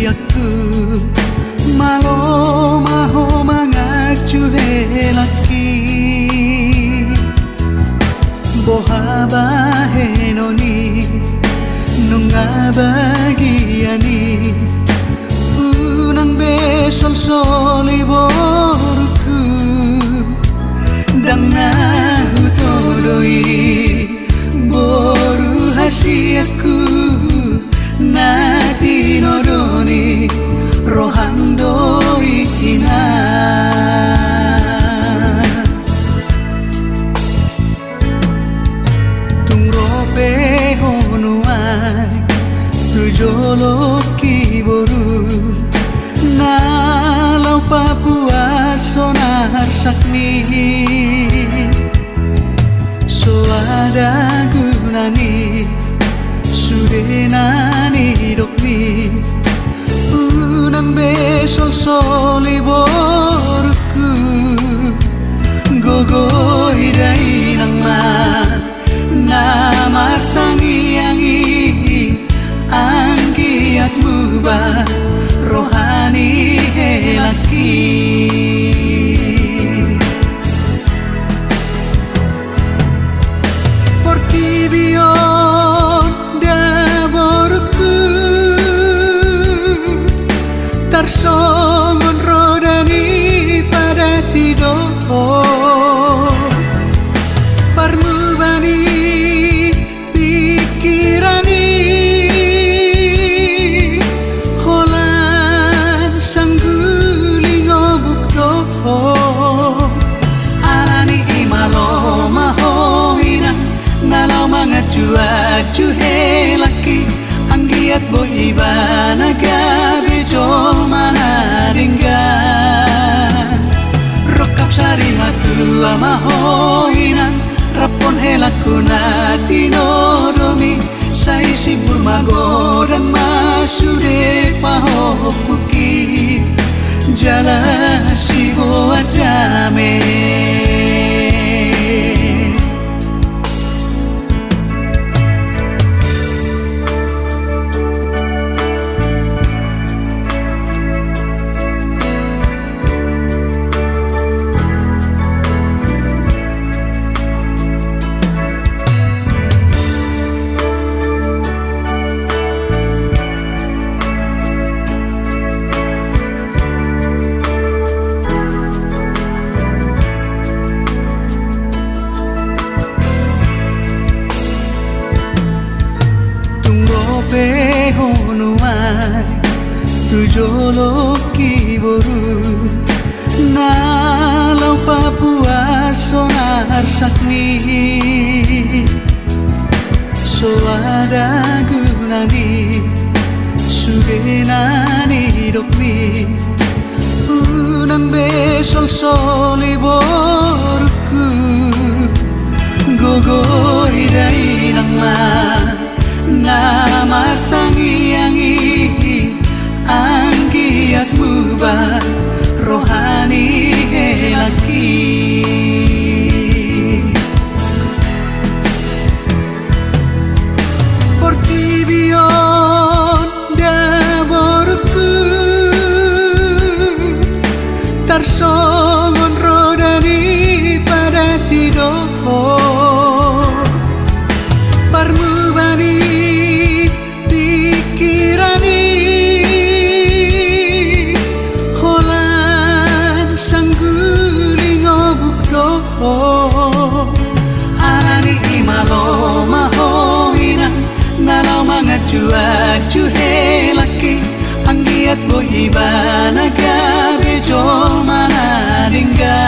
aku malo maho mangacu helaki boha bahenoni nunga bagiani unang besol soli borku dang nahutodoi boru hasiaku nati nodoni rohandoi ina tung rope honuai tujolo kiboru nalau Papua sonar sakni soada gunani sudenani dokmi unang besol soli borku gogoi dai nang ma namar tangiangi anggi atmuba rohani helaki portibion da borku tarsongon rodani pada tidur parmubani pikirani holan sanggulingo bukdo alani imalo mahoina nalau mangacu-acu helaki anggiat bo ibana gabe jol mana ringga rokap sari matu amahoina rapon helaku nati nodomi sai sibur magodan masude pahokuki jala sibo adame honuai tujolo kiboru nalau Papua sonar sakni soada gunani sudenani dokmi unang besol soli borku gogoi dai nang ma namar tangiangi anggiat muba rohani helaki portibion da borku tarsongon rodani pada tidur parmubani pikirani holan sanggulingo bukdo arani imalo mahoina nalau mangacu-acu helaki anggiat bo ibana gabe jol mana ringga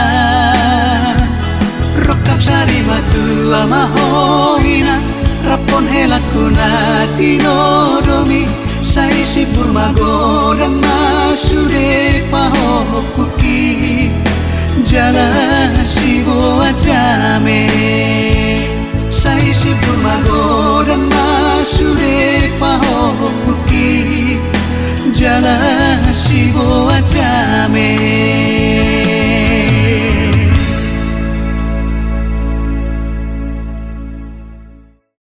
rokap sari matu amahoina rapon helaku nati nodomi sai sibur magodan masude pahokuki jala sibo adame